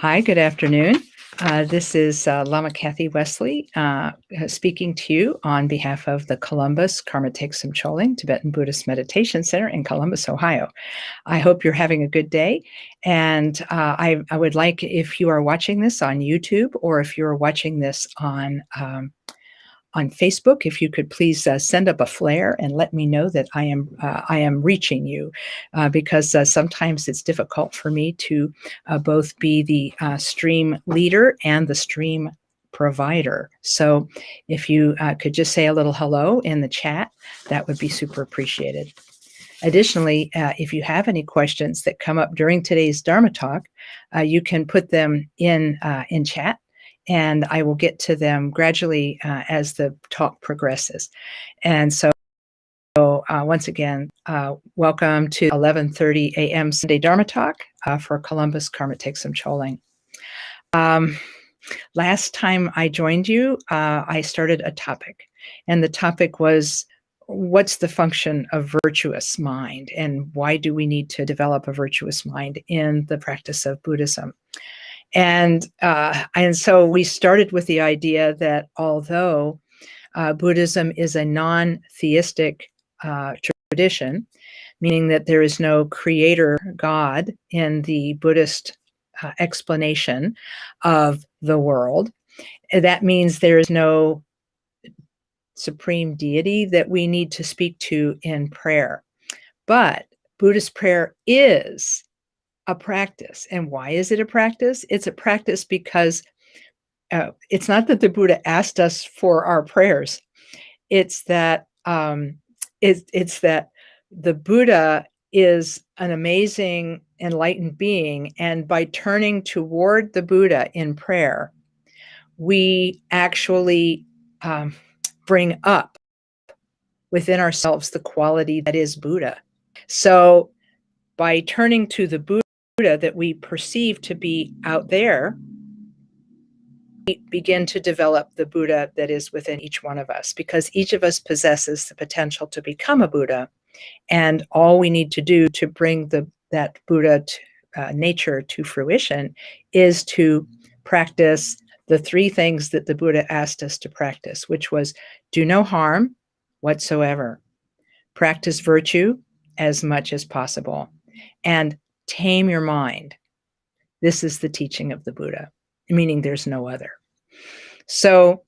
Hi, good afternoon. This is Lama Kathy Wesley speaking to you on behalf of the Columbus Karma Takes Some Choling Tibetan Buddhist Meditation Center in Columbus, Ohio. I hope you're having a good day. And I would like, if you are watching this on YouTube or if you're watching this on Facebook, if you could please send up a flare and let me know that I am reaching you, because sometimes it's difficult for me to both be the stream leader and the stream provider. So if you could just say a little hello in the chat, that would be super appreciated. Additionally, if you have any questions that come up during today's Dharma talk, you can put them in chat, and I will get to them gradually as the talk progresses. And so once again, welcome to 11:30 a.m. Sunday Dharma talk for Columbus Karma Takes Some Choling. Last time I joined you, I started a topic, and the topic was, what's the function of virtuous mind, and why do we need to develop a virtuous mind in the practice of Buddhism? And so we started with the idea that although Buddhism is a non-theistic tradition, meaning that there is no creator God in the Buddhist explanation of the world, that means there is no supreme deity that we need to speak to in prayer. But Buddhist prayer is a practice. And why is it a practice? It's a practice because it's not that the Buddha asked us for our prayers. It's that it's that the Buddha is an amazing enlightened being, and by turning toward the Buddha in prayer, we actually bring up within ourselves the quality that is Buddha. So by turning to the Buddha that we perceive to be out there, we begin to develop the Buddha that is within each one of us, because each of us possesses the potential to become a Buddha. And all we need to do to bring that Buddha nature to fruition is to practice the three things that the Buddha asked us to practice, which was do no harm whatsoever, practice virtue as much as possible, and tame your mind. This is the teaching of the Buddha, meaning there's no other. So,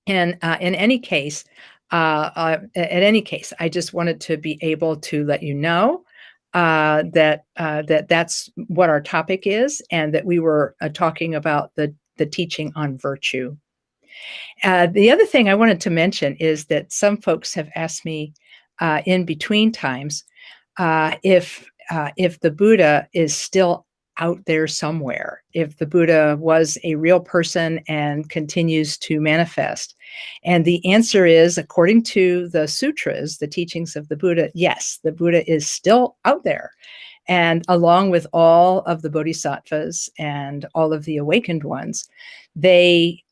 in any case, I just wanted to be able to let you know that that's what our topic is, and that we were talking about the teaching on virtue. The other thing I wanted to mention is that some folks have asked me in between times if the Buddha is still out there somewhere, if the Buddha was a real person and continues to manifest. And the answer is, according to the sutras, the teachings of the Buddha, yes, the Buddha is still out there. And along with all of the bodhisattvas and all of the awakened ones, they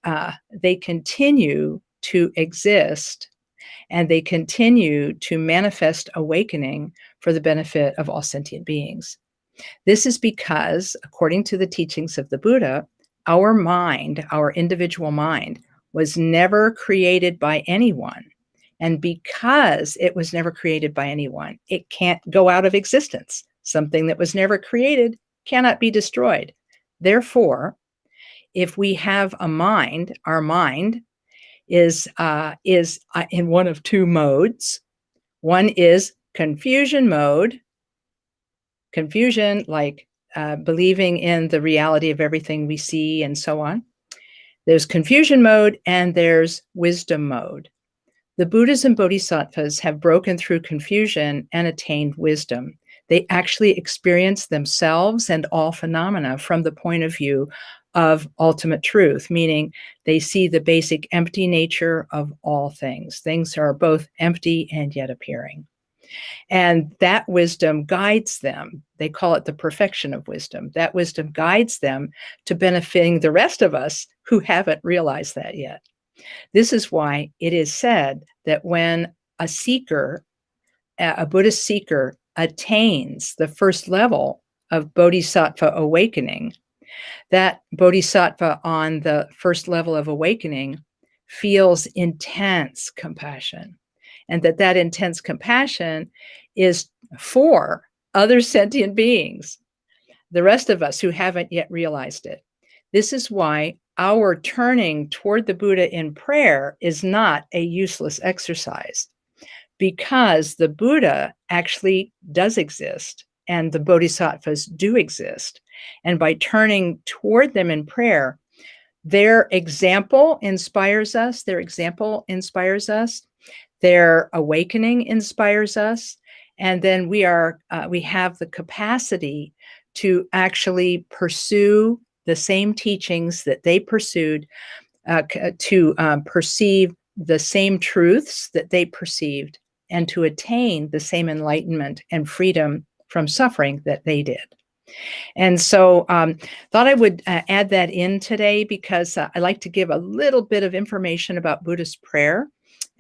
continue to exist, and they continue to manifest awakening for the benefit of all sentient beings. This is because, according to the teachings of the Buddha, our mind, our individual mind, was never created by anyone. And because it was never created by anyone, it can't go out of existence. Something that was never created cannot be destroyed. Therefore, if we have a mind, our mind is in one of two modes. One is confusion mode. Confusion, like believing in the reality of everything we see and so on. There's confusion mode and there's wisdom mode. The Buddhas and Bodhisattvas have broken through confusion and attained wisdom. They actually experience themselves and all phenomena from the point of view of ultimate truth, meaning they see the basic empty nature of all things. Things are both empty and yet appearing. And that wisdom guides them. They call it the perfection of wisdom. That wisdom guides them to benefiting the rest of us who haven't realized that yet. This is why it is said that when a seeker, a Buddhist seeker, attains the first level of bodhisattva awakening, That bodhisattva on the first level of awakening feels intense compassion, and that intense compassion is for other sentient beings, the rest of us who haven't yet realized it. This is why our turning toward the Buddha in prayer is not a useless exercise, because the Buddha actually does exist and the bodhisattvas do exist. And by turning toward them in prayer, their example inspires us. Their example inspires us. Their awakening inspires us. And then we have the capacity to actually pursue the same teachings that they pursued, to perceive the same truths that they perceived, and to attain the same enlightenment and freedom from suffering that they did. And so thought I would add that in today, because I like to give a little bit of information about Buddhist prayer.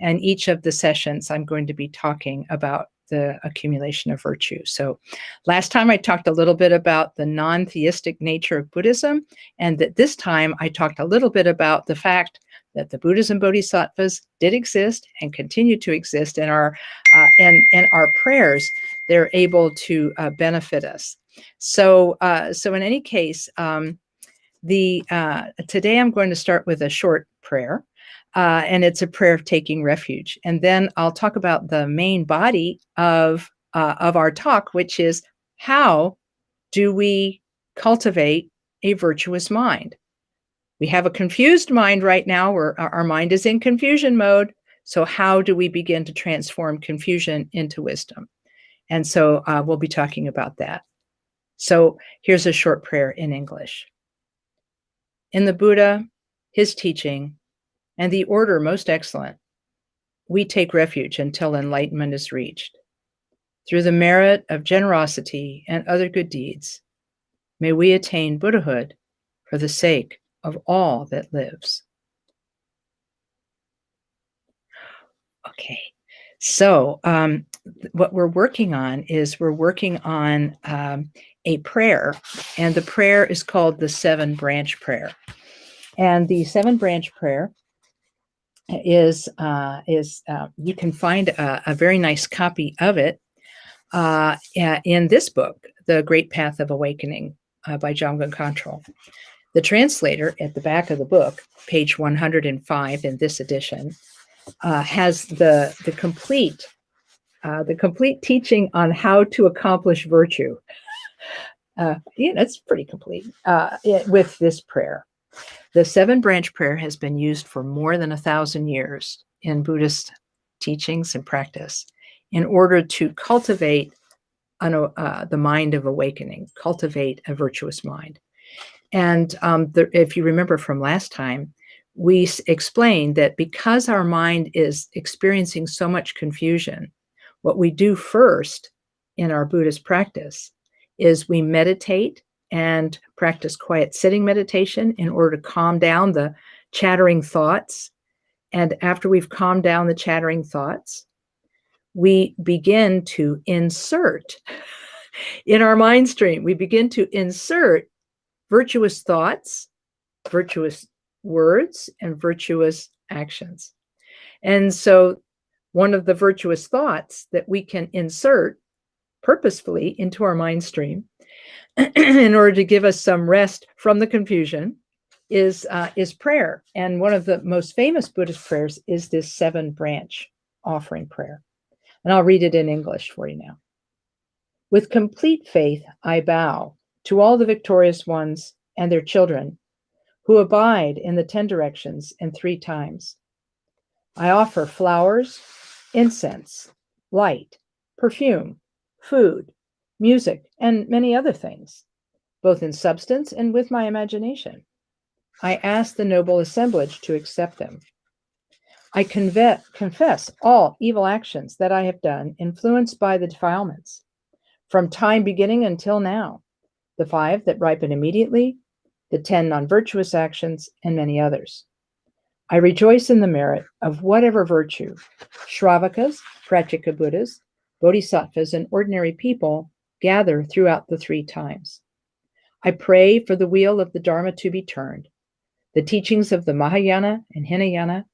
And each of the sessions, I'm going to be talking about the accumulation of virtue. So last time I talked a little bit about the non-theistic nature of Buddhism, and that this time I talked a little bit about the fact that the Buddhas and Bodhisattvas did exist and continue to exist in our prayers. They're able to benefit us. So in any case, today I'm going to start with a short prayer, and it's a prayer of taking refuge. And then I'll talk about the main body of our talk, which is how do we cultivate a virtuous mind? We have a confused mind right now, where our mind is in confusion mode. So how do we begin to transform confusion into wisdom? And so we'll be talking about that. So here's a short prayer in English. In the Buddha, his teaching, and the order most excellent, we take refuge until enlightenment is reached. Through the merit of generosity and other good deeds, may we attain Buddhahood for the sake of all that lives. Okay, so what we're working on is a prayer, and the prayer is called the 7-branch prayer. And the 7-branch prayer is you can find a very nice copy of it in this book, The Great Path of Awakening by Jamgon Kongtrul. The translator at the back of the book, page 105 in this edition, has the complete teaching on how to accomplish virtue. It's pretty complete with this prayer. The 7-branch prayer has been used for more than 1,000 years in Buddhist teachings and practice in order to cultivate the mind of awakening, cultivate a virtuous mind. And if you remember from last time, we explained that because our mind is experiencing so much confusion, what we do first in our Buddhist practice is we meditate and practice quiet sitting meditation in order to calm down the chattering thoughts. And after we've calmed down the chattering thoughts, we begin to insert in our mind stream, we begin to insert virtuous thoughts, virtuous words, and virtuous actions. And so one of the virtuous thoughts that we can insert purposefully into our mind stream in order to give us some rest from the confusion is prayer. And one of the most famous Buddhist prayers is this 7-branch offering prayer. And I'll read it in English for you now. With complete faith, I bow to all the victorious ones and their children who abide in the 10 directions and 3 times. I offer flowers, incense, light, perfume, food, music, and many other things, both in substance and with my imagination. I ask the noble assemblage to accept them. I confess all evil actions that I have done, influenced by the defilements, from time beginning until now, the 5 that ripen immediately, the 10 non-virtuous actions, and many others. I rejoice in the merit of whatever virtue Shravakas, Pratyeka Buddhas, Bodhisattvas, and ordinary people gather throughout the 3 times. I pray for the wheel of the Dharma to be turned, the teachings of the Mahayana and Hinayana,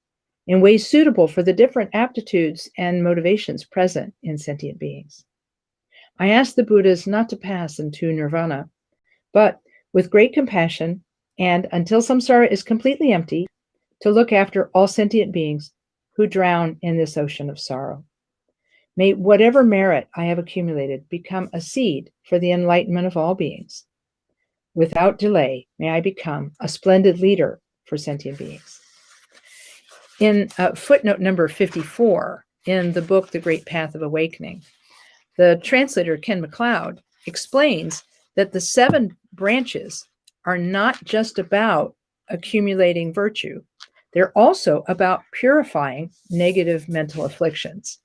in ways suitable for the different aptitudes and motivations present in sentient beings. I ask the Buddhas not to pass into nirvana, but with great compassion and, until samsara is completely empty, to look after all sentient beings who drown in this ocean of sorrow. May whatever merit I have accumulated become a seed for the enlightenment of all beings. Without delay, may I become a splendid leader for sentient beings. In footnote number 54 in the book, The Great Path of Awakening, the translator, Ken MacLeod, explains that the 7 branches are not just about accumulating virtue. They're also about purifying negative mental afflictions.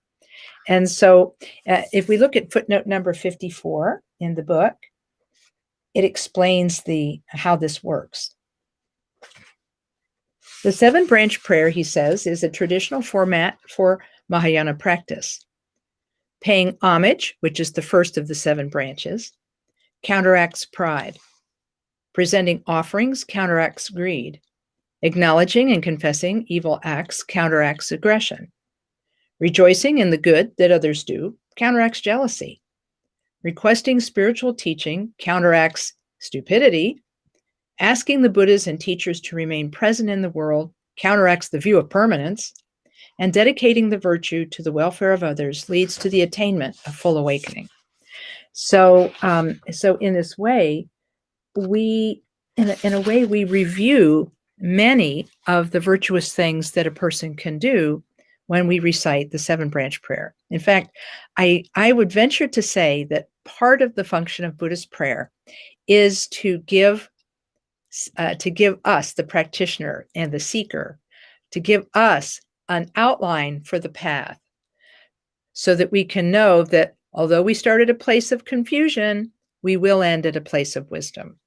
And so if we look at footnote number 54 in the book, it explains how this works. The 7-branch prayer, he says, is a traditional format for Mahayana practice. Paying homage, which is the first of the 7 branches, counteracts pride. Presenting offerings counteracts greed. Acknowledging and confessing evil acts counteracts aggression. Rejoicing in the good that others do counteracts jealousy. Requesting spiritual teaching counteracts stupidity. Asking the Buddhas and teachers to remain present in the world counteracts the view of permanence. And dedicating the virtue to the welfare of others leads to the attainment of full awakening. So in this way, we review many of the virtuous things that a person can do when we recite the 7-branch prayer. In fact, I would venture to say that part of the function of Buddhist prayer is to give us, the practitioner and the seeker, to give us an outline for the path so that we can know that although we start at a place of confusion, we will end at a place of wisdom.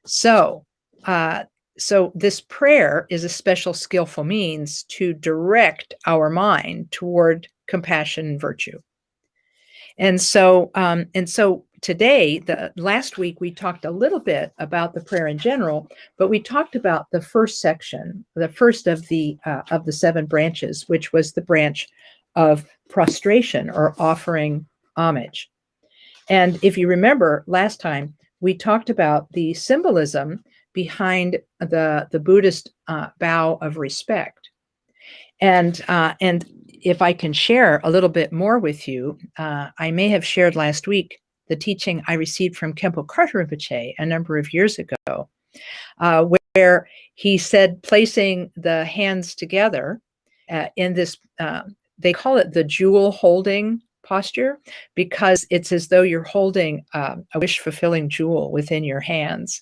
So this prayer is a special skillful means to direct our mind toward compassion and virtue. And so today, last week, we talked a little bit about the prayer in general, but we talked about the first section, the first of the 7 branches, which was the branch of prostration or offering homage. And if you remember last time, we talked about the symbolism behind the Buddhist bow of respect. And if I can share a little bit more with you, I may have shared last week the teaching I received from Khenpo Karthar Rinpoche a number of years ago, where he said placing the hands together in this, they call it the jewel holding posture, because it's as though you're holding a wish-fulfilling jewel within your hands.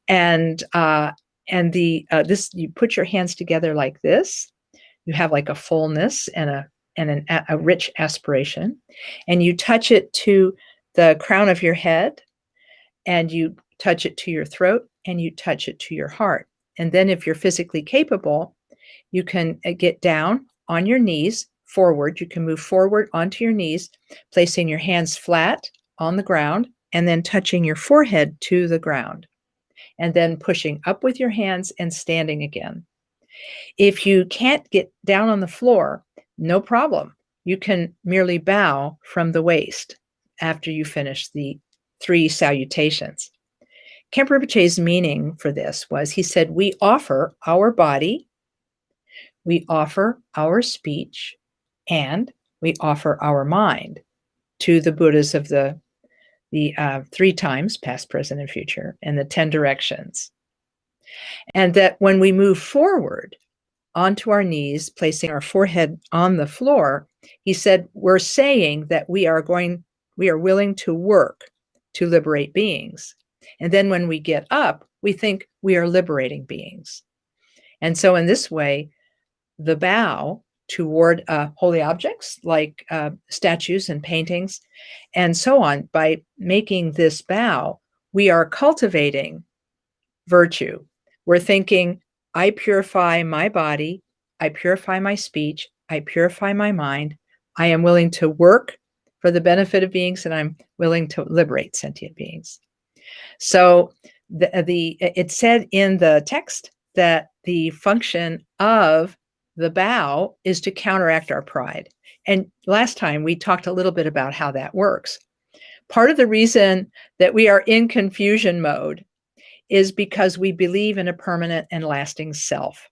And you put your hands together like this. You have like a fullness and a rich aspiration, and you touch it to the crown of your head, and you touch it to your throat, and you touch it to your heart. And then if you're physically capable, you can get down on your knees forward. You can move forward onto your knees, placing your hands flat on the ground, and then touching your forehead to the ground, and then pushing up with your hands and standing again. If you can't get down on the floor, no problem. You can merely bow from the waist after you finish the 3 salutations. Khenpo Rinpoche's meaning for this was, he said, we offer our body, we offer our speech, and we offer our mind to the Buddhas of the 3 times, past, present, and future, and the 10 directions. And that when we move forward onto our knees, placing our forehead on the floor, he said, we're saying that we are willing to work to liberate beings. And then when we get up, we think we are liberating beings. And so in this way, the bow toward holy objects like statues and paintings and so on, by making this bow, we are cultivating virtue. We're thinking, I purify my body, I purify my speech, I purify my mind, I am willing to work for the benefit of beings, and I'm willing to liberate sentient beings. So it said in the text that the function of the bow is to counteract our pride. And last time we talked a little bit about how that works. Part of the reason that we are in confusion mode is because we believe in a permanent and lasting self.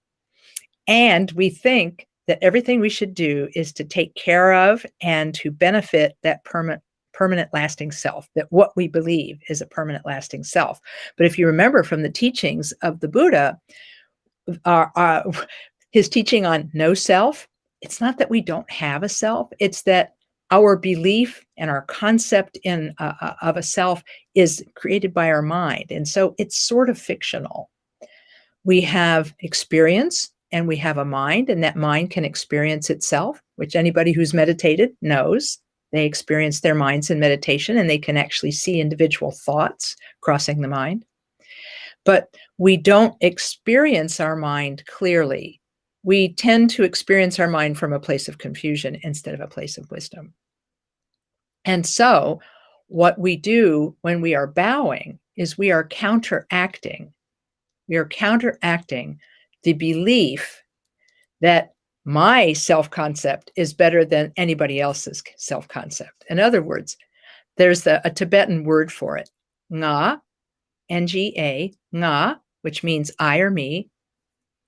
And we think that everything we should do is to take care of and to benefit that permanent lasting self, that what we believe is a permanent lasting self. But if you remember from the teachings of the Buddha, his teaching on no self, it's not that we don't have a self, it's that our belief and our concept of a self is created by our mind. And so it's sort of fictional. We have experience and we have a mind, and that mind can experience itself, which anybody who's meditated knows. They experience their minds in meditation and they can actually see individual thoughts crossing the mind. But we don't experience our mind clearly. We tend to experience our mind from a place of confusion instead of a place of wisdom. And so what we do when we are bowing is we are counteracting. We are counteracting the belief that my self-concept is better than anybody else's self-concept. In other words, there's a Tibetan word for it, nga, N-G-A, nga, which means I or me.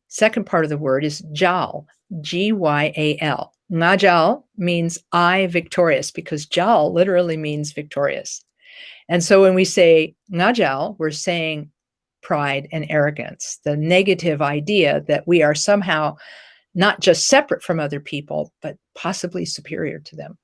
Second part of the word is jal, G-Y-A-L. Ngajal means I victorious, because jal literally means victorious. And so when we say ngajal, we're saying pride and arrogance, the negative idea that we are somehow not just separate from other people, but possibly superior to them.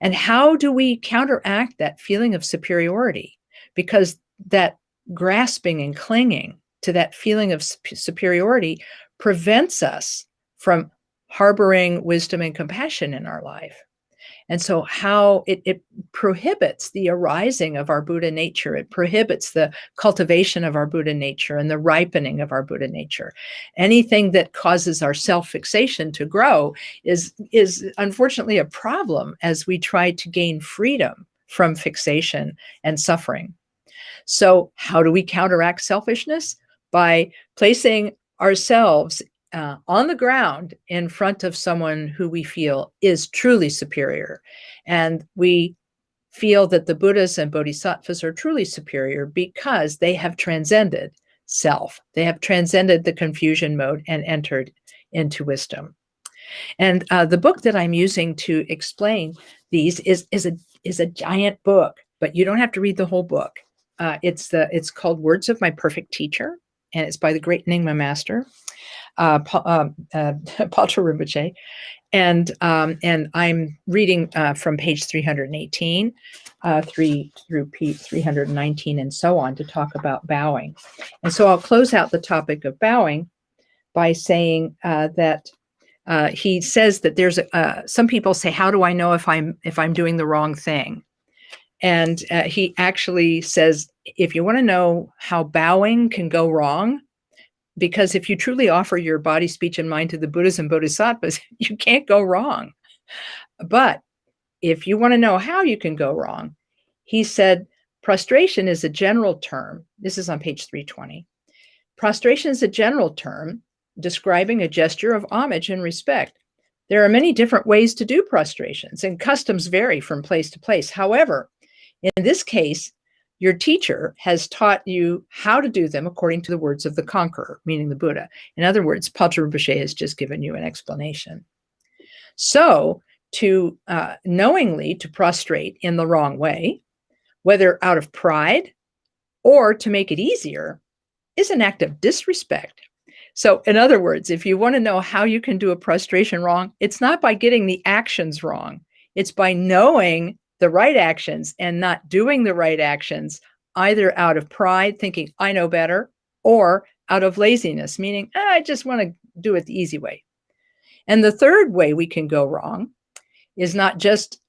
And how do we counteract that feeling of superiority? Because that grasping and clinging to that feeling of superiority prevents us from harboring wisdom and compassion in our life. And so how it prohibits the arising of our Buddha nature. It prohibits the cultivation of our Buddha nature and the ripening of our Buddha nature. Anything that causes our self-fixation to grow is unfortunately a problem as we try to gain freedom from fixation and suffering. So how do we counteract selfishness? By placing ourselves on the ground in front of someone who we feel is truly superior. And we feel that the Buddhas and Bodhisattvas are truly superior because they have transcended self. They have transcended the confusion mode and entered into wisdom. And the book that I'm using to explain these is a giant book, but you don't have to read the whole book. It's called Words of My Perfect Teacher, and it's by the great Nyingma master, Paul Rinpoche. And I'm reading from page 318 through 319 and so on to talk about bowing. And so I'll close out the topic of bowing by saying that he says that there's some people say, how do I know if I'm doing the wrong thing? And he actually says, if you want to know how bowing can go wrong, because if you truly offer your body, speech, and mind to the Buddhas and Bodhisattvas, you can't go wrong. But if you want to know how you can go wrong, he said, prostration is a general term. This is on page 320. Prostration is a general term describing a gesture of homage and respect. There are many different ways to do prostrations, and customs vary from place to place. However, in this case, your teacher has taught you how to do them according to the words of the conqueror, meaning the Buddha. In other words, Pacha Rinpoche has just given you an explanation. So to knowingly to prostrate in the wrong way, whether out of pride or to make it easier, is an act of disrespect. So in other words, if you want to know how you can do a prostration wrong, it's not by getting the actions wrong. It's by knowing the right actions and not doing the right actions, either out of pride, thinking I know better, or out of laziness, meaning I just want to do it the easy way. And the third way we can go wrong is not just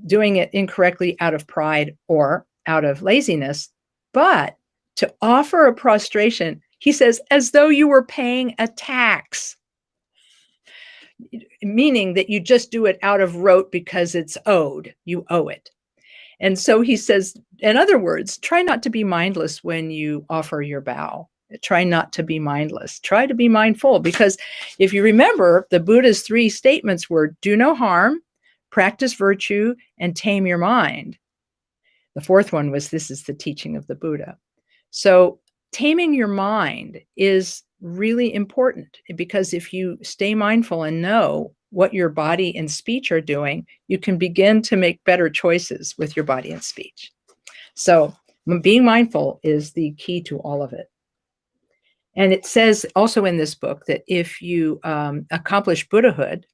doing it incorrectly out of pride or out of laziness, but to offer a prostration, he says, as though you were paying a tax, meaning that you just do it out of rote because it's owed, you owe it. And so he says, in other words, try not to be mindless when you offer your bow. Try not to be mindless. Try to be mindful, because if you remember, the Buddha's 3 statements were do no harm, practice virtue, and tame your mind. The 4th one was this is the teaching of the Buddha. So taming your mind is really important, because if you stay mindful and know what your body and speech are doing, you can begin to make better choices with your body and speech. So being mindful is the key to all of it. And it says also in this book that if you accomplish Buddhahood,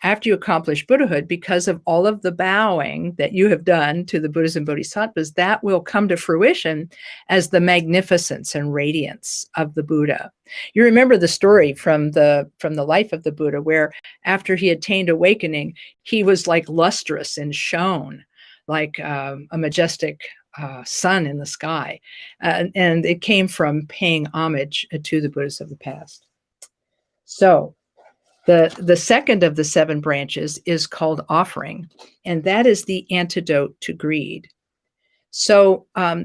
after you accomplish Buddhahood, because of all of the bowing that you have done to the Buddhas and Bodhisattvas, that will come to fruition as the magnificence and radiance of the Buddha. You remember the story from the life of the Buddha, where after he attained awakening, he was like lustrous and shone like a majestic sun in the sky. And it came from paying homage to the Buddhas of the past. So the second of the 7 branches is called offering, and that is the antidote to greed. So Pantra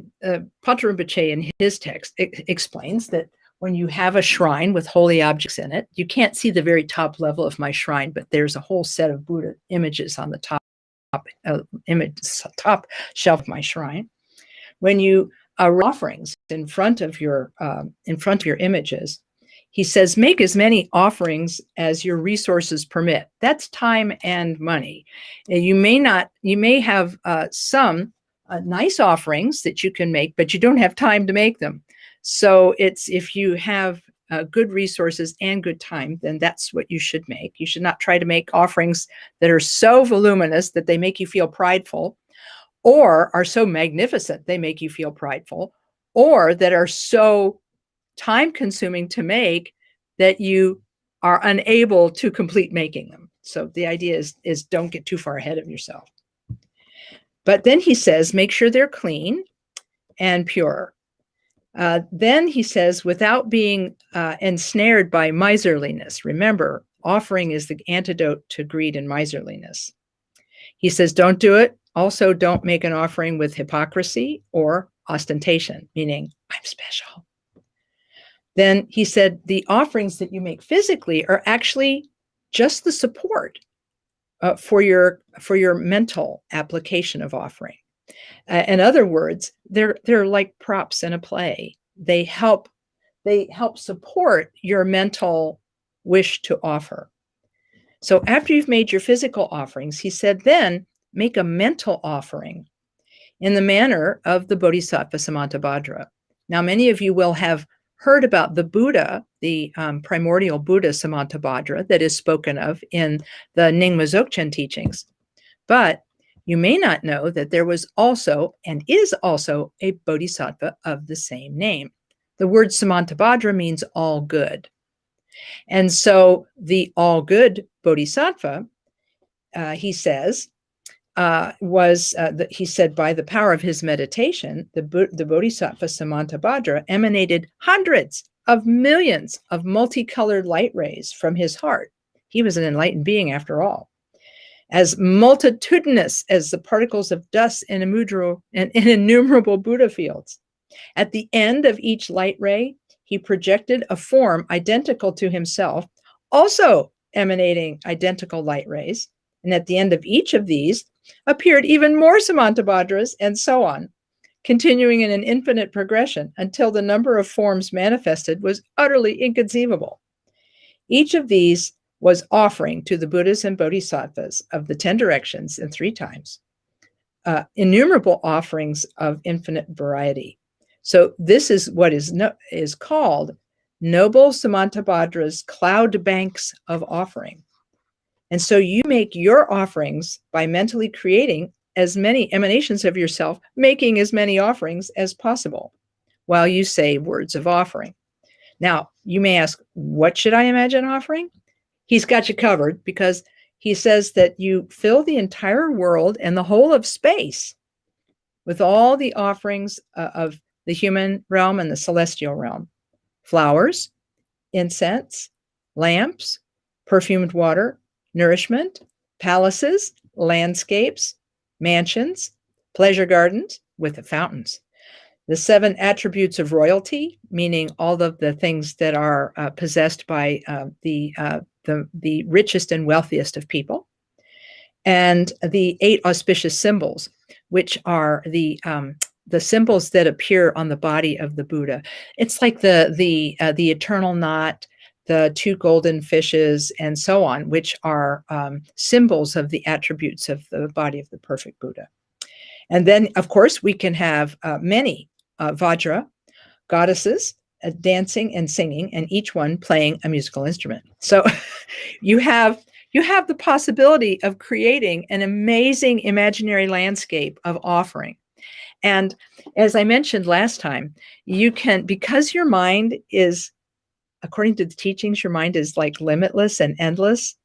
Rinpoche in his text explains that when you have a shrine with holy objects in it, you can't see the very top level of my shrine, but there's a whole set of Buddha images on the top shelf of my shrine. When you offerings in front of your images, he says, make as many offerings as your resources permit. That's time and money. You may have some nice offerings that you can make, but you don't have time to make them. So it's, if you have good resources and good time, then that's what you should make. You should not try to make offerings that are so voluminous that they make you feel prideful, or are so magnificent they make you feel prideful, or that are so time-consuming to make that you are unable to complete making them. So the idea is don't get too far ahead of yourself. But then he says, make sure they're clean and pure. Then he says, without being ensnared by miserliness. Remember, offering is the antidote to greed and miserliness. He says, don't do it. Also, don't make an offering with hypocrisy or ostentation, meaning I'm special. Then he said, the offerings that you make physically are actually just the support for your mental application of offering. In other words, they're like props in a play. They help support your mental wish to offer. So after you've made your physical offerings, he said, then make a mental offering in the manner of the Bodhisattva Samantabhadra. Now, many of you will have heard about the Buddha, the primordial Buddha Samantabhadra that is spoken of in the Nyingma Dzogchen teachings. But you may not know that there was also and is also a Bodhisattva of the same name. The word Samantabhadra means all good. And so the all good Bodhisattva, he says, he said by the power of his meditation, the Bodhisattva Samantabhadra emanated hundreds of millions of multicolored light rays from his heart. He was an enlightened being after all. As multitudinous as the particles of dust in innumerable Buddha fields. At the end of each light ray, he projected a form identical to himself, also emanating identical light rays. And at the end of each of these appeared even more Samantabhadras, and so on, continuing in an infinite progression until the number of forms manifested was utterly inconceivable. Each of these was offering to the Buddhas and Bodhisattvas of the 10 directions in 3 times, innumerable offerings of infinite variety. So this is what is called Noble Samantabhadra's cloud banks of offering. And so you make your offerings by mentally creating as many emanations of yourself, making as many offerings as possible while you say words of offering. Now, you may ask, what should I imagine offering? He's got you covered, because he says that you fill the entire world and the whole of space with all the offerings of the human realm and the celestial realm. Flowers, incense, lamps, perfumed water, nourishment, palaces, landscapes, mansions, pleasure gardens with the fountains. The 7 attributes of royalty, meaning all of the things that are possessed by the richest and wealthiest of people. And the 8 auspicious symbols, which are the symbols that appear on the body of the Buddha. It's like the eternal knot, the 2 golden fishes, and so on, which are symbols of the attributes of the body of the perfect Buddha. And then, of course, we can have many Vajra goddesses dancing and singing, and each one playing a musical instrument. So you have the possibility of creating an amazing imaginary landscape of offering. And as I mentioned last time, you can, because your mind is, according to the teachings, your mind is like limitless and endless.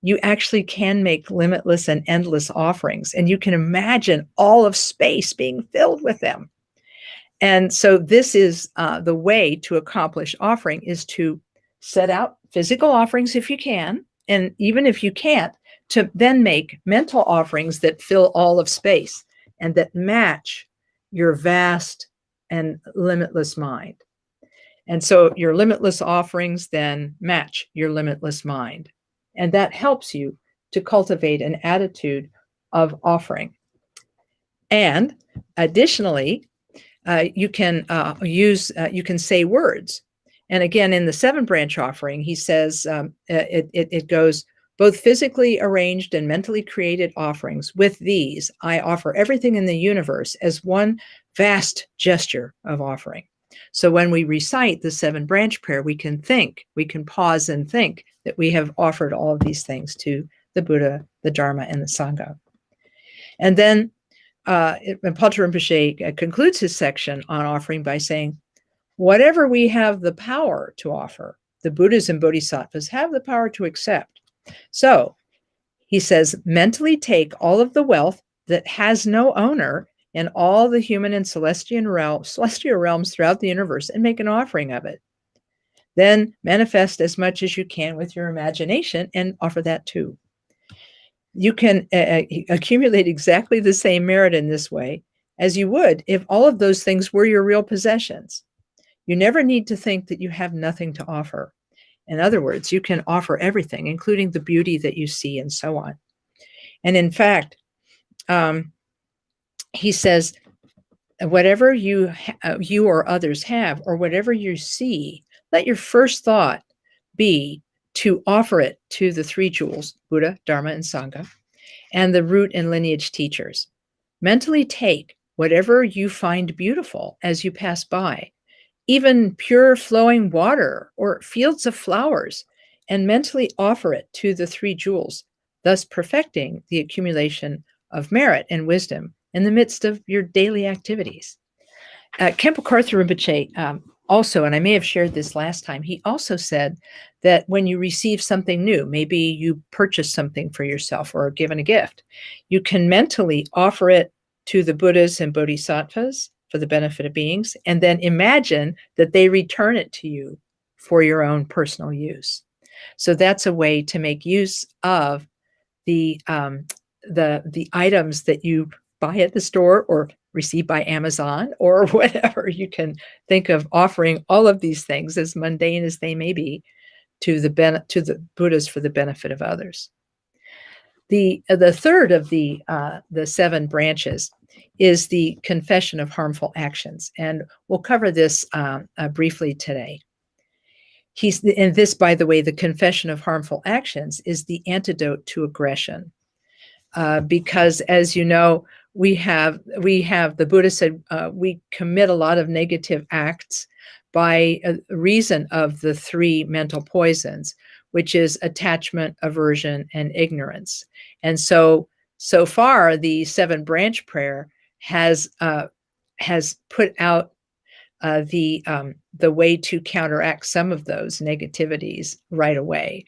You actually can make limitless and endless offerings, and you can imagine all of space being filled with them. And so this is the way to accomplish offering, is to set out physical offerings if you can, and even if you can't, to then make mental offerings that fill all of space and that match your vast and limitless mind. And so your limitless offerings then match your limitless mind. And that helps you to cultivate an attitude of offering. And additionally, you can say words. And again, in the 7 branch offering, he says it goes, both physically arranged and mentally created offerings. With these, I offer everything in the universe as one vast gesture of offering. So when we recite the 7 branch prayer, we can pause and think that we have offered all of these things to the Buddha, the Dharma, and the Sangha. And then Paul Rinpoche concludes his section on offering by saying, whatever we have the power to offer, the Buddhas and Bodhisattvas have the power to accept. So he says, mentally take all of the wealth that has no owner in all the human and celestial realms throughout the universe and make an offering of it. Then manifest as much as you can with your imagination and offer that too. You can accumulate exactly the same merit in this way as you would if all of those things were your real possessions. You never need to think that you have nothing to offer. In other words, you can offer everything, including the beauty that you see and so on. And in fact, he says, whatever you or others have, or whatever you see, let your first thought be to offer it to the 3 jewels, Buddha, Dharma, and Sangha, and the root and lineage teachers. Mentally take whatever you find beautiful as you pass by, even pure flowing water or fields of flowers, and mentally offer it to the 3 jewels, thus perfecting the accumulation of merit and wisdom in the midst of your daily activities. Khenpo Karthar Rinpoche also, and I may have shared this last time, he also said that when you receive something new, maybe you purchase something for yourself or are given a gift, you can mentally offer it to the Buddhas and Bodhisattvas for the benefit of beings, and then imagine that they return it to you for your own personal use. So that's a way to make use of the items that you buy at the store or receive by Amazon or whatever. You can think of offering all of these things, as mundane as they may be, to the Buddhas for the benefit of others. The third of the 7 branches is the confession of harmful actions, and we'll cover this briefly today. And this, by the way, the confession of harmful actions is the antidote to aggression, because, as you know, we have the Buddha said we commit a lot of negative acts by reason of the 3 mental poisons, which is attachment, aversion, and ignorance. And so far, the 7 branch prayer has put out the way to counteract some of those negativities right away.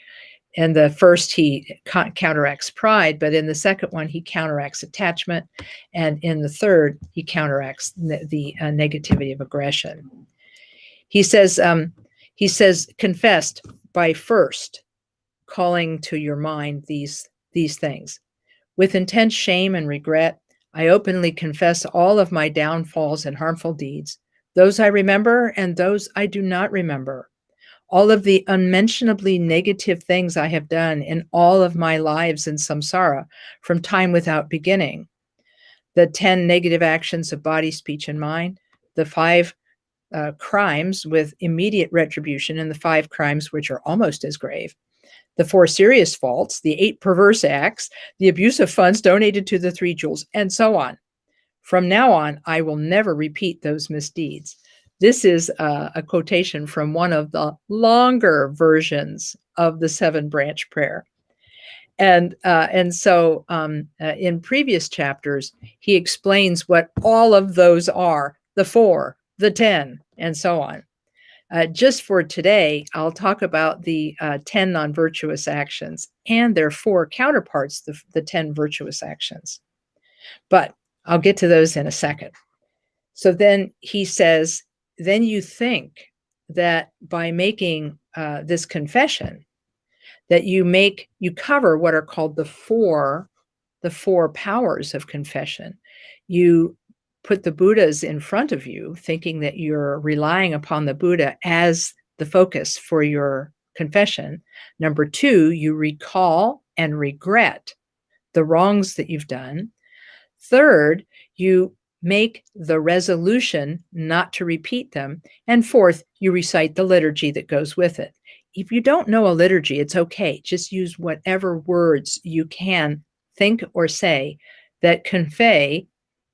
In the first, he counteracts pride, but in the second one, he counteracts attachment. And in the third, he counteracts the negativity of aggression. He says, confessed by first calling to your mind these things. With intense shame and regret, I openly confess all of my downfalls and harmful deeds, those I remember and those I do not remember. All of the unmentionably negative things I have done in all of my lives in samsara from time without beginning. The 10 negative actions of body, speech, and mind, the 5 crimes with immediate retribution, and the 5 crimes which are almost as grave, the 4 serious faults, the 8 perverse acts, the abuse of funds donated to the 3 jewels, and so on. From now on, I will never repeat those misdeeds. This is a quotation from one of the longer versions of the 7-branch prayer. And so in previous chapters, he explains what all of those are, the 4, the 10, and so on. Just for today, I'll talk about the 10 non-virtuous actions and their 4 counterparts, the 10 virtuous actions. But I'll get to those in a second. So then he says, then you think that by making this confession, that you cover what are called the four powers of confession. You put the Buddhas in front of you, thinking that you're relying upon the Buddha as the focus for your confession. Number 2, you recall and regret the wrongs that you've done. Third, you make the resolution not to repeat them. And fourth, you recite the liturgy that goes with it. If you don't know a liturgy, it's okay. Just use whatever words you can think or say that convey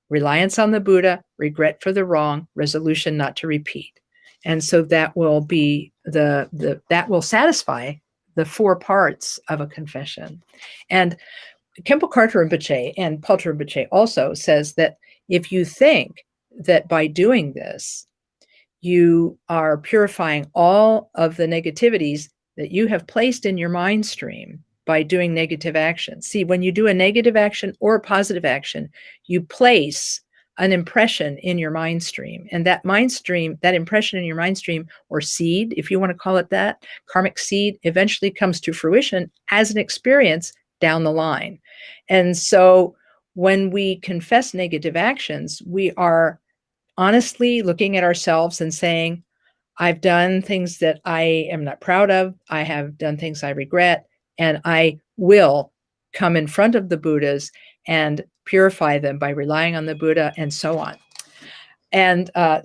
reliance on the Buddha, regret for the wrong, resolution not to repeat. And so that will be that will satisfy the 4 parts of a confession. And Khenpo Karthar Rinpoche and Paltar Rinpoche also says that if you think that by doing this, you are purifying all of the negativities that you have placed in your mind stream by doing negative action. See, when you do a negative action or a positive action, you place an impression in your mind stream. And that mind stream, that impression in your mind stream, or seed, if you want to call it that, karmic seed, eventually comes to fruition as an experience down the line. And so when we confess negative actions, we are honestly looking at ourselves and saying, I've done things that I am not proud of. I have done things I regret, and I will come in front of the Buddhas and purify them by relying on the Buddha and so on. And I'm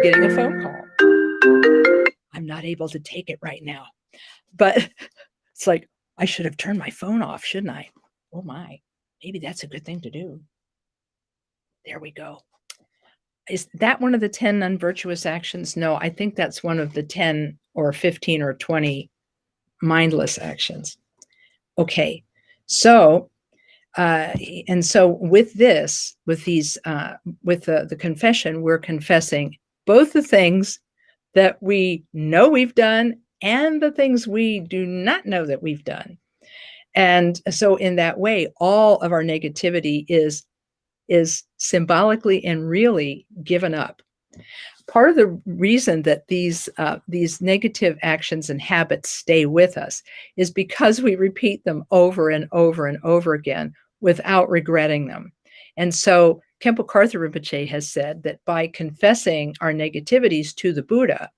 getting a phone call. I'm not able to take it right now, but it's like, I should have turned my phone off, shouldn't I? Oh my, maybe that's a good thing to do. There we go. Is that one of the 10 non-virtuous actions? No, I think that's one of the 10 or 15 or 20 mindless actions. Okay, so and so with this, with these, with the confession, we're confessing both the things that we know we've done and the things we do not know that we've done. And so in that way, all of our negativity is symbolically and really given up. Part of the reason that these negative actions and habits stay with us is because we repeat them over and over and over again without regretting them. And so Khenpo Karthar Rinpoche has said that by confessing our negativities to the Buddha,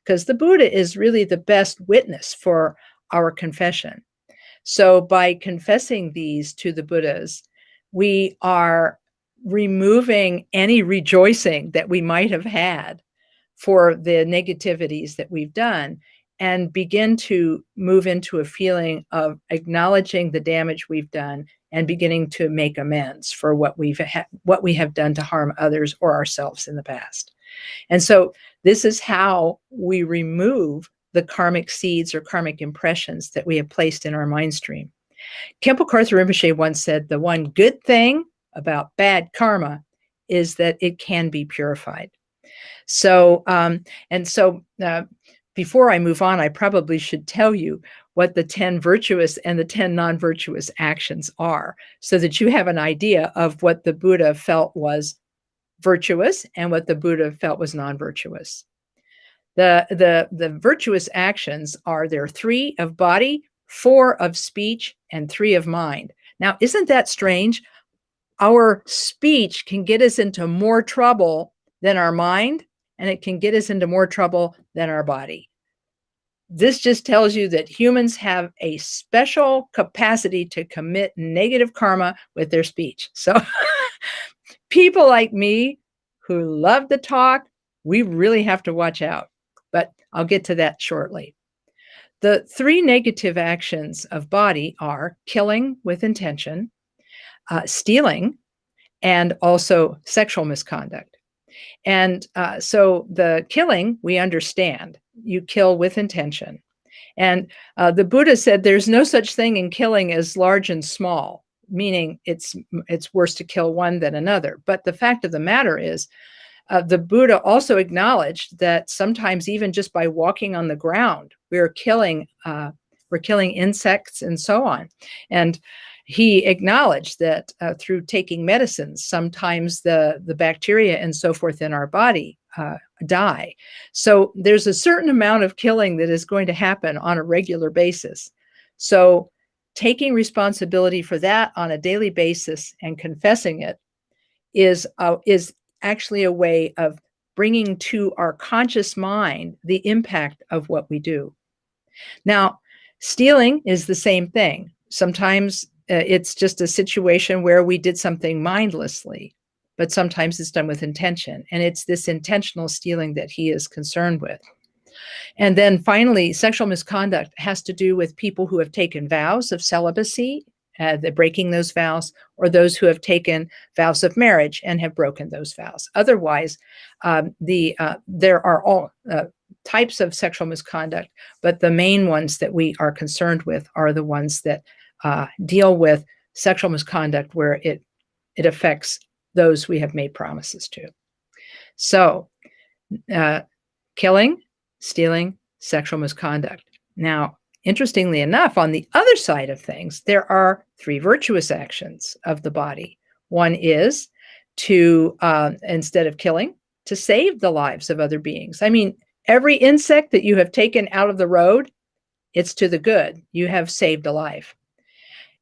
because the Buddha is really the best witness for our confession. So by confessing these to the Buddhas, we are removing any rejoicing that we might have had for the negativities that we've done, and begin to move into a feeling of acknowledging the damage we've done and beginning to make amends for what we have done to harm others or ourselves in the past. And so this is how we remove the karmic seeds or karmic impressions that we have placed in our mind stream. Khenpo Karthar Rinpoche once said, the one good thing about bad karma is that it can be purified. So, before I move on, I probably should tell you what the 10 virtuous and the 10 non-virtuous actions are, so that you have an idea of what the Buddha felt was virtuous and what the Buddha felt was non-virtuous. The virtuous actions are, there are 3 of body, 4 of speech, and 3 of mind. Now, isn't that strange? Our speech can get us into more trouble than our mind, and it can get us into more trouble than our body. This just tells you that humans have a special capacity to commit negative karma with their speech. So people like me who love to talk, we really have to watch out. But I'll get to that shortly. The three negative actions of body are killing with intention, stealing, and also sexual misconduct. And so the killing, we understand. You kill with intention. And the Buddha said there's no such thing in killing as large and small, meaning it's worse to kill one than another. But the fact of the matter is, the Buddha also acknowledged that sometimes even just by walking on the ground, we're killing insects and so on. And he acknowledged that through taking medicines, sometimes the bacteria and so forth in our body die. So there's a certain amount of killing that is going to happen on a regular basis. So taking responsibility for that on a daily basis and confessing it is actually a way of bringing to our conscious mind the impact of what we do. Now, stealing is the same thing. Sometimes it's just a situation where we did something mindlessly, but sometimes it's done with intention. And it's this intentional stealing that he is concerned with. And then finally, sexual misconduct has to do with people who have taken vows of celibacy, they're breaking those vows, or those who have taken vows of marriage and have broken those vows. Otherwise, there are all types of sexual misconduct, but the main ones that we are concerned with are the ones that deal with sexual misconduct where it affects those we have made promises to. So, killing, stealing, sexual misconduct. Now, interestingly enough, on the other side of things, there are three virtuous actions of the body. One is to, instead of killing, to save the lives of other beings. I mean, every insect that you have taken out of the road, it's to the good. You have saved a life.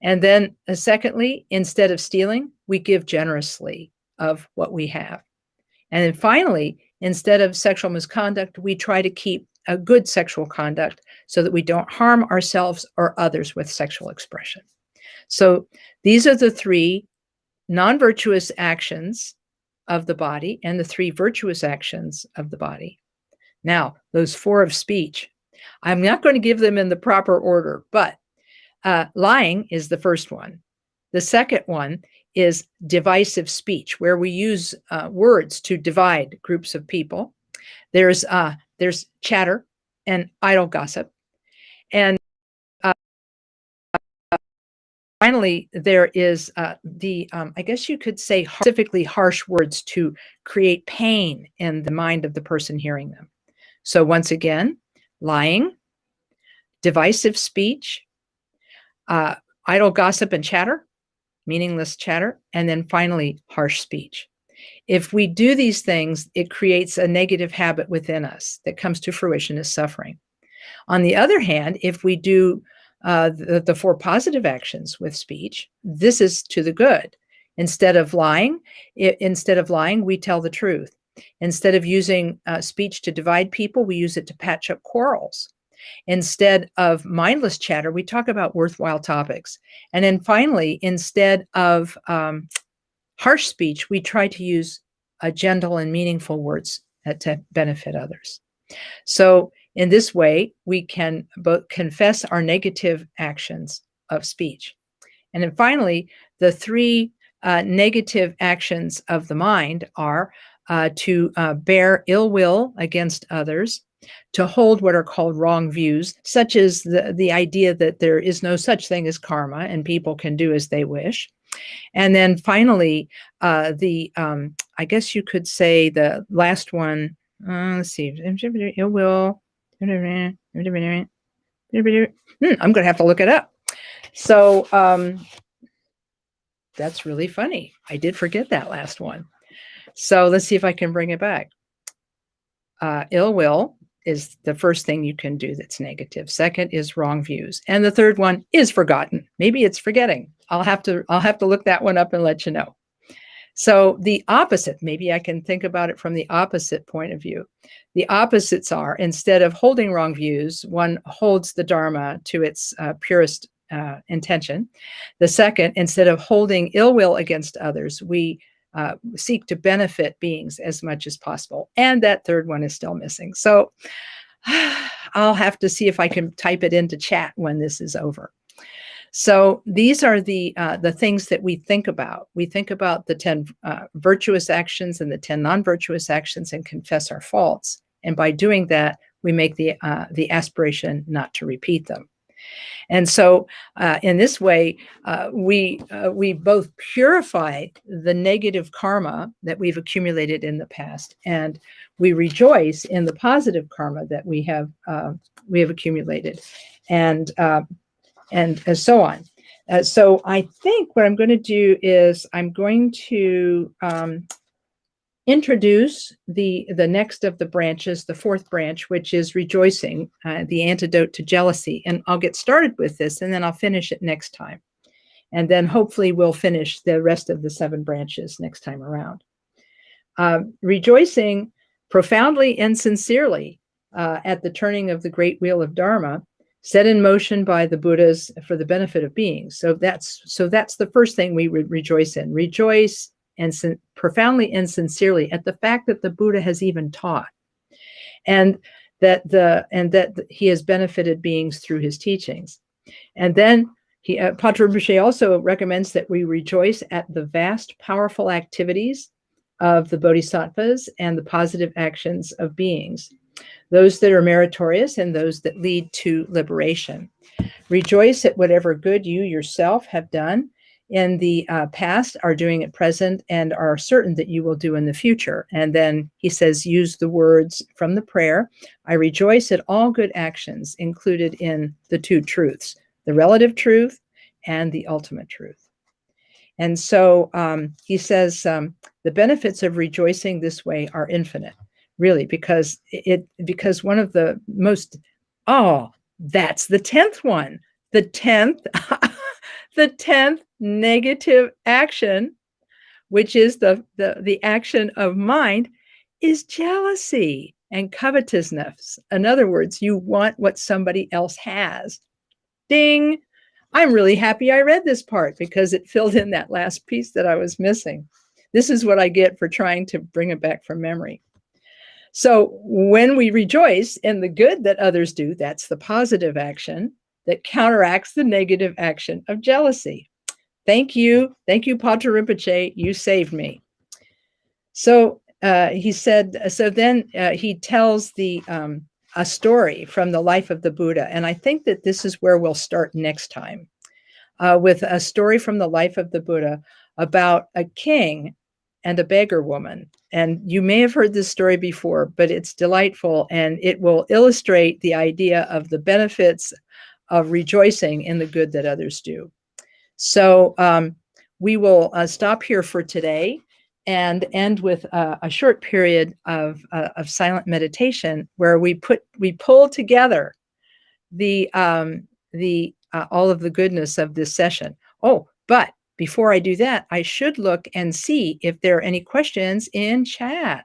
And then secondly, instead of stealing, we give generously of what we have. And then finally, instead of sexual misconduct, we try to keep a good sexual conduct so that we don't harm ourselves or others with sexual expression. So these are the three non-virtuous actions of the body and the three virtuous actions of the body. Now, those four of speech, I'm not going to give them in the proper order, but lying is the first one. The second one is divisive speech, where we use words to divide groups of people. There's chatter and idle gossip. And finally, there is I guess you could say, specifically harsh words to create pain in the mind of the person hearing them. So once again, lying, divisive speech, idle gossip and chatter, meaningless chatter, and then finally, harsh speech. If we do these things, it creates a negative habit within us that comes to fruition as suffering. On the other hand, if we do the four positive actions with speech, this is to the good. Instead of lying, we tell the truth. Instead of using speech to divide people, we use it to patch up quarrels. Instead of mindless chatter, we talk about worthwhile topics. And then finally, instead of harsh speech, we try to use gentle and meaningful words to benefit others. So in this way, we can both confess our negative actions of speech. And then finally, the three negative actions of the mind are to bear ill will against others, to hold what are called wrong views, such as the idea that there is no such thing as karma and people can do as they wish. And then finally, I guess you could say the last one, let's see, ill will. I'm going to have to look it up. So that's really funny. I did forget that last one. So let's see if I can bring it back. Ill will, is the first thing you can do that's negative. Second is wrong views. And the third one is forgotten. Maybe it's forgetting. I'll have to look that one up and let you know. So the opposite, maybe I can think about it from the opposite point of view. The opposites are, instead of holding wrong views, one holds the Dharma to its purest intention. The second, instead of holding ill will against others, we seek to benefit beings as much as possible. And that third one is still missing. So I'll have to see if I can type it into chat when this is over. So these are the things that we think about. We think about the 10 virtuous actions and the 10 non-virtuous actions and confess our faults. And by doing that, we make the aspiration not to repeat them. And so in this way, we both purify the negative karma that we've accumulated in the past, and we rejoice in the positive karma that we have accumulated, and so on. So I think what I'm going to do is I'm going to introduce the next of the branches, the fourth branch, which is rejoicing, the antidote to jealousy. And I'll get started with this, and then I'll finish it next time. And then hopefully we'll finish the rest of the 7 branches next time around. Rejoicing profoundly and sincerely at the turning of the great wheel of Dharma, set in motion by the Buddhas for the benefit of beings. So that's the first thing we would rejoice in. Rejoice and profoundly and sincerely at the fact that the Buddha has even taught, and that he has benefited beings through his teachings. And then Patrul Rinpoche also recommends that we rejoice at the vast, powerful activities of the bodhisattvas and the positive actions of beings, those that are meritorious and those that lead to liberation. Rejoice at whatever good you yourself have done in the past, are doing at present, and are certain that you will do in the future. And then he says, use the words from the prayer, I rejoice at all good actions included in the 2 truths, the relative truth and the ultimate truth. And so he says the benefits of rejoicing this way are infinite, really, because one of the most, that's the 10th one. The 10th, the 10th negative action, which is the action of mind, is jealousy and covetousness. In other words, you want what somebody else has. Ding! I'm really happy I read this part because it filled in that last piece that I was missing. This is what I get for trying to bring it back from memory. So when we rejoice in the good that others do, that's the positive action that counteracts the negative action of jealousy. Thank you. Thank you, Patrul Rinpoche. You saved me. So he said, so then he tells a story from the life of the Buddha. And I think that this is where we'll start next time, with a story from the life of the Buddha about a king and a beggar woman. And you may have heard this story before, but it's delightful, and it will illustrate the idea of the benefits of rejoicing in the good that others do. So we will stop here for today and end with a short period of silent meditation where we pull together the all of the goodness of this session. Oh, but before I do that, I should look and see if there are any questions in chat,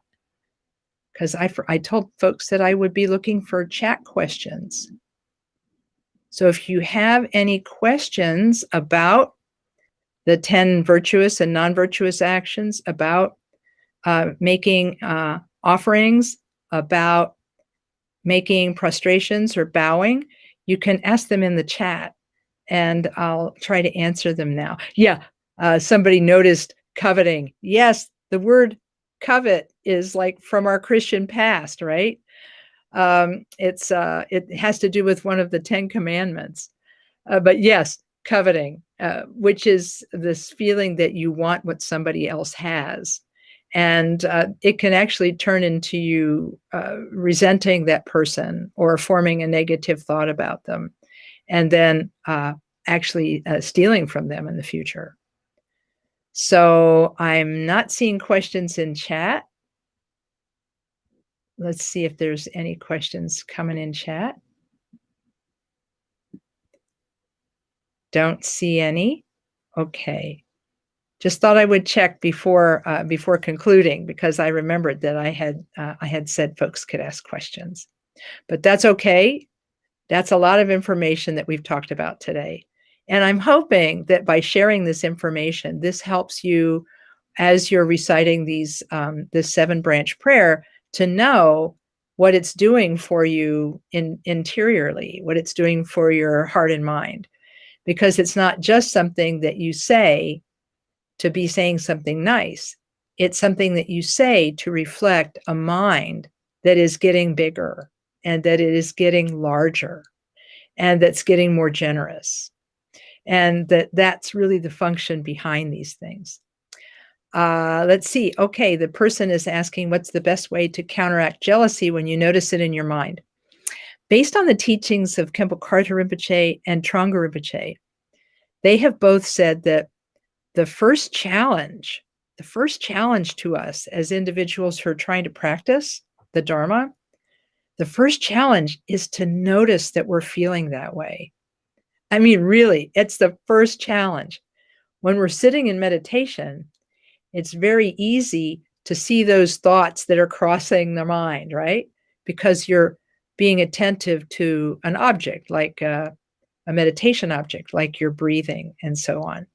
because I told folks that I would be looking for chat questions. So if you have any questions about the 10 virtuous and non-virtuous actions, about making offerings, about making prostrations or bowing, you can ask them in the chat, and I'll try to answer them now. Yeah, somebody noticed coveting. Yes, the word covet is like from our Christian past, right? It has to do with one of the 10 commandments. But yes, coveting, which is this feeling that you want what somebody else has. And it can actually turn into you resenting that person or forming a negative thought about them, and then actually stealing from them in the future. So I'm not seeing questions in chat. Let's see if there's any questions coming in chat. Don't see any. Okay. Just thought I would check before concluding, because I remembered that I had said folks could ask questions. But that's okay. That's a lot of information that we've talked about today. And I'm hoping that by sharing this information, this helps you as you're reciting this 7-branch prayer to know what it's doing for you interiorly, what it's doing for your heart and mind. Because it's not just something that you say to be saying something nice. It's something that you say to reflect a mind that is getting bigger, and that it is getting larger, and that's getting more generous. And that's really the function behind these things. Let's see. Okay, the person is asking, what's the best way to counteract jealousy when you notice it in your mind? Based on the teachings of Khenpo Karthar Rinpoche and Trungpa Rinpoche, they have both said that the first challenge to us as individuals who are trying to practice the Dharma, the first challenge is to notice that we're feeling that way. I mean, really, it's the first challenge. When we're sitting in meditation, it's very easy to see those thoughts that are crossing the mind, right? Because you're being attentive to an object, like a meditation object, like your breathing and so on.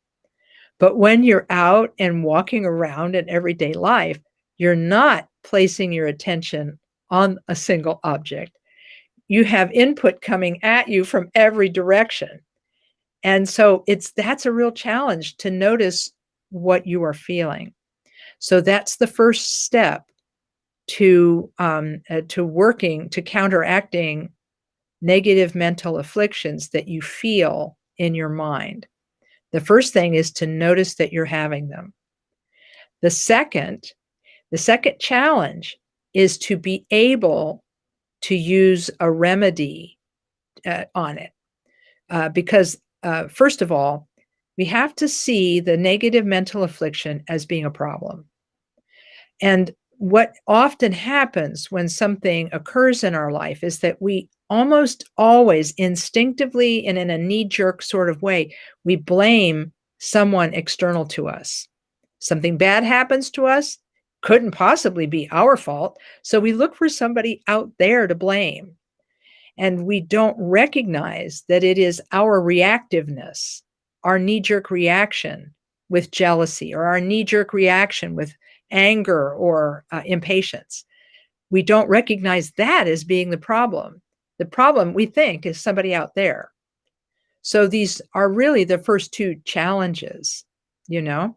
But when you're out and walking around in everyday life, you're not placing your attention on a single object. You have input coming at you from every direction. And so that's a real challenge to notice what you are feeling. So that's the first step to counteracting negative mental afflictions that you feel in your mind. The first thing is to notice that you're having them. The second challenge is to be able to use a remedy on it. Because first of all, we have to see the negative mental affliction as being a problem. And what often happens when something occurs in our life is that we almost always instinctively and in a knee-jerk sort of way, we blame someone external to us. Something bad happens to us, couldn't possibly be our fault. So we look for somebody out there to blame. And we don't recognize that it is our reactiveness, our knee-jerk reaction with jealousy, or our knee-jerk reaction with anger or impatience. We don't recognize that as being the problem. The problem, we think, is somebody out there. So these are really the first two challenges, you know.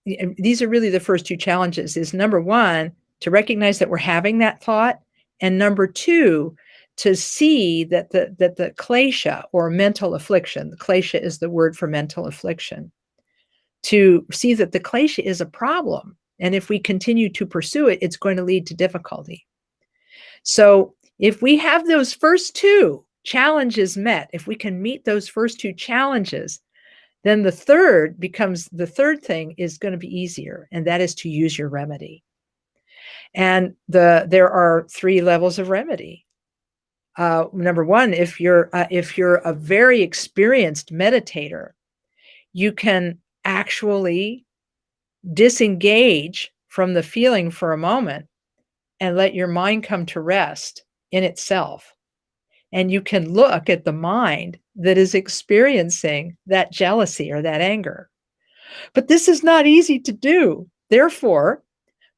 These are really the first two challenges, is number one, to recognize that we're having that thought, and number two, to see that the klesha, or mental affliction, the klesha is the word for mental affliction, to see that the klesha is a problem. And if we continue to pursue it, it's going to lead to difficulty. So if we have those first two challenges met, if we can meet those first two challenges, then the third thing is going to be easier, and that is to use your remedy. And there are 3 levels of remedy. Number one, if you're a very experienced meditator, you can actually disengage from the feeling for a moment and let your mind come to rest in itself. And you can look at the mind that is experiencing that jealousy or that anger. But this is not easy to do. Therefore,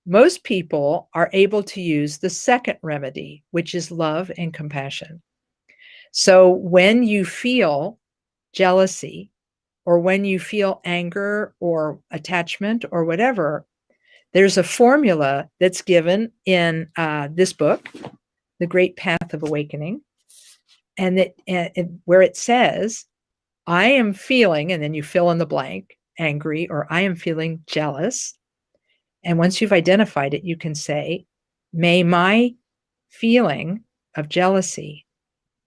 most people are able to use the second remedy, which is love and compassion. So when you feel jealousy, or when you feel anger or attachment or whatever, there's a formula that's given in this book, The Great Path of Awakening, and where it says, I am feeling, and then you fill in the blank, angry, or I am feeling jealous. And once you've identified it, you can say, may my feeling of jealousy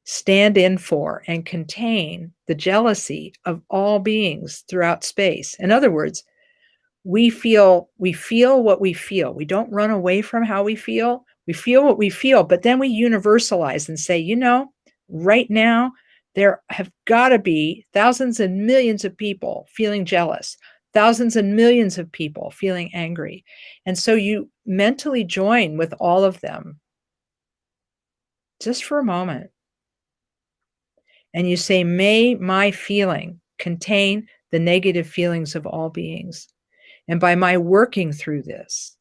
stand in for and contain the jealousy of all beings throughout space. In other words, we feel what we feel. We don't run away from how we feel. We feel what we feel, but then we universalize and say, right now, there have got to be thousands and millions of people feeling jealous, thousands and millions of people feeling angry. And so you mentally join with all of them just for a moment. And you say, may my feeling contain the negative feelings of all beings. And by my working through this,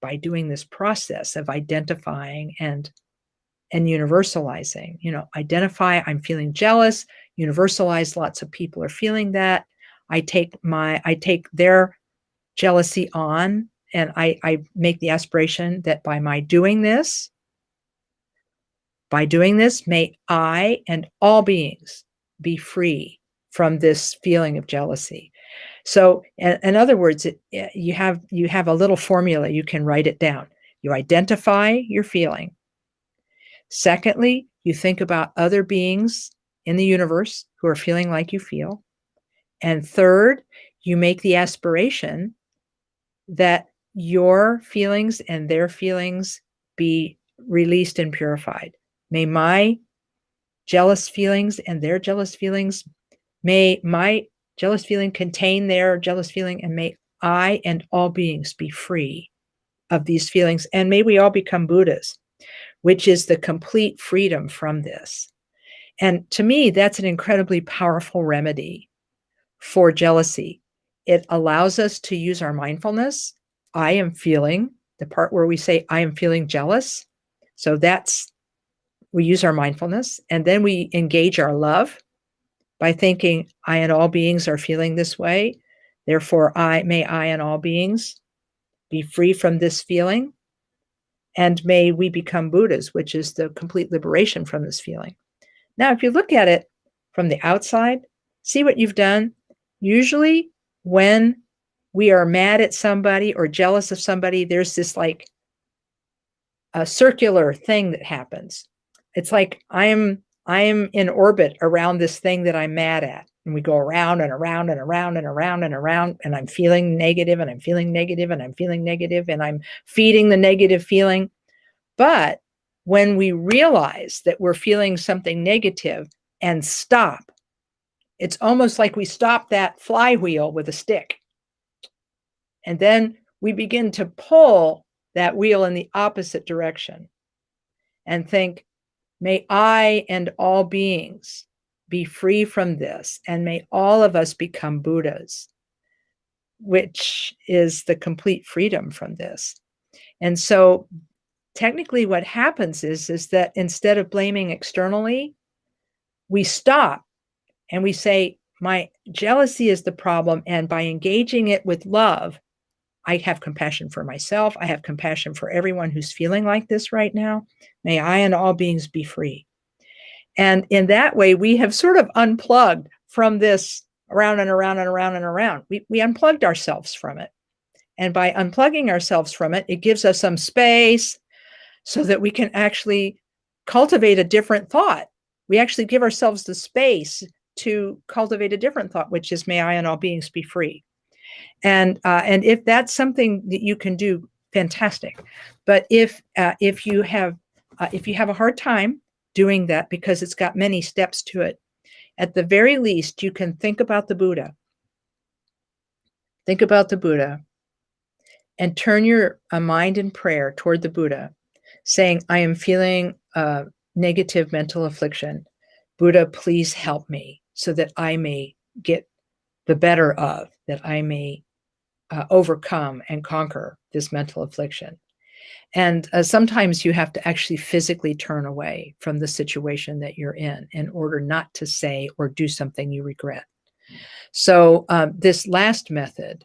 by doing this process of identifying and universalizing, identify, I'm feeling jealous, universalize, lots of people are feeling that. I take their jealousy on, and I make the aspiration that by doing this, may I and all beings be free from this feeling of jealousy. So, in other words, you have a little formula. You can write it down. You identify your feeling. Secondly, you think about other beings in the universe who are feeling like you feel. And third, you make the aspiration that your feelings and their feelings be released and purified. May my jealous feelings and their jealous feelings, may my jealous feeling contain their jealous feeling, and may I and all beings be free of these feelings. And may we all become Buddhas, which is the complete freedom from this. And to me, that's an incredibly powerful remedy for jealousy. It allows us to use our mindfulness. I am feeling, the part where we say, I am feeling jealous. So we use our mindfulness, and then we engage our love by thinking, I and all beings are feeling this way. Therefore, may I and all beings be free from this feeling. And may we become Buddhas, which is the complete liberation from this feeling. Now, if you look at it from the outside, see what you've done. Usually when we are mad at somebody or jealous of somebody, there's this like a circular thing that happens. It's like I am in orbit around this thing that I'm mad at. And we go around and around and around and around and around. And I'm feeling negative and I'm feeling negative and I'm feeling negative and I'm feeding the negative feeling. But when we realize that we're feeling something negative and stop, it's almost like we stop that flywheel with a stick. And then we begin to pull that wheel in the opposite direction and think, may I and all beings be free from this, and may all of us become Buddhas, which is the complete freedom from this. And so technically what happens is that instead of blaming externally, we stop and we say, my jealousy is the problem. And by engaging it with love, I have compassion for myself. I have compassion for everyone who's feeling like this right now. May I and all beings be free. And in that way, we have sort of unplugged from this around and around and around and around. We unplugged ourselves from it. And by unplugging ourselves from it, it gives us some space so that we can actually cultivate a different thought. We actually give ourselves the space to cultivate a different thought, which is, may I and all beings be free. And if that's something that you can do, fantastic. But if you have a hard time doing that because it's got many steps to it, at the very least, you can think about the Buddha. Think about the Buddha and turn your mind in prayer toward the Buddha, saying, I am feeling negative mental affliction. Buddha, please help me so that I may get the better of, that I may overcome and conquer this mental affliction. And sometimes you have to actually physically turn away from the situation that you're in order not to say or do something you regret. So this last method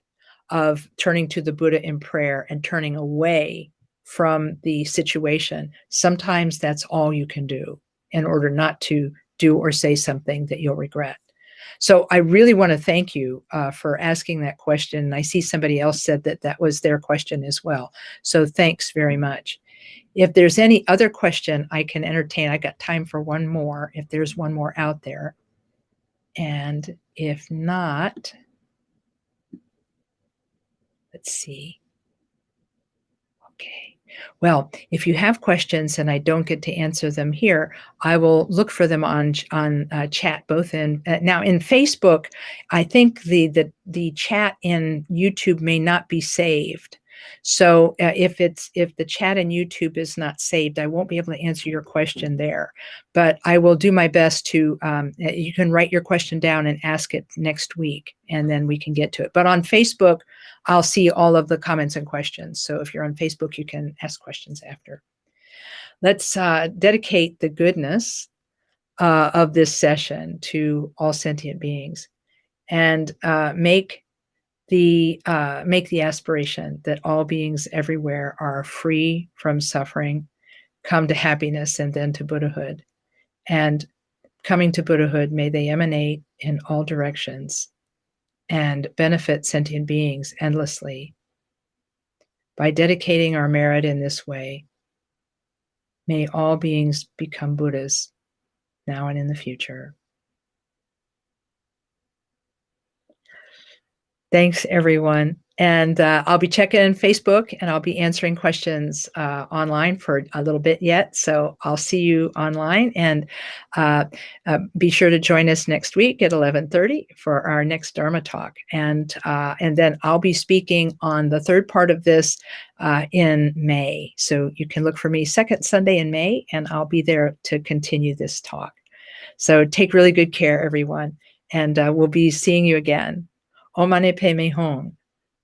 of turning to the Buddha in prayer and turning away from the situation, sometimes that's all you can do in order not to do or say something that you'll regret. So I really want to thank you for asking that question. I see somebody else said that was their question as well. So thanks very much. If there's any other question I can entertain, I got time for one more, if there's one more out there. And if not, Let's see. Okay. Well, if you have questions and I don't get to answer them here, I will look for them on chat. Both in now in Facebook, I think the chat in YouTube may not be saved. So if the chat in YouTube is not saved, I won't be able to answer your question there. But I will do my best to. You can write your question down and ask it next week, and then we can get to it. But on Facebook, I'll see all of the comments and questions. So if you're on Facebook, you can ask questions after. Let's dedicate the goodness of this session to all sentient beings, and make the aspiration that all beings everywhere are free from suffering, come to happiness, and then to Buddhahood. And coming to Buddhahood, may they emanate in all directions and benefit sentient beings endlessly. By dedicating our merit in this way, may all beings become Buddhas now and in the future. Thanks, everyone. And I'll be checking in Facebook, and I'll be answering questions online for a little bit yet. So I'll see you online, and be sure to join us next week at 11:30 for our next Dharma talk. And then I'll be speaking on the third part of this in May. So you can look for me second Sunday in May, and I'll be there to continue this talk. So take really good care, everyone, and we'll be seeing you again. Om Mani Padme Hum.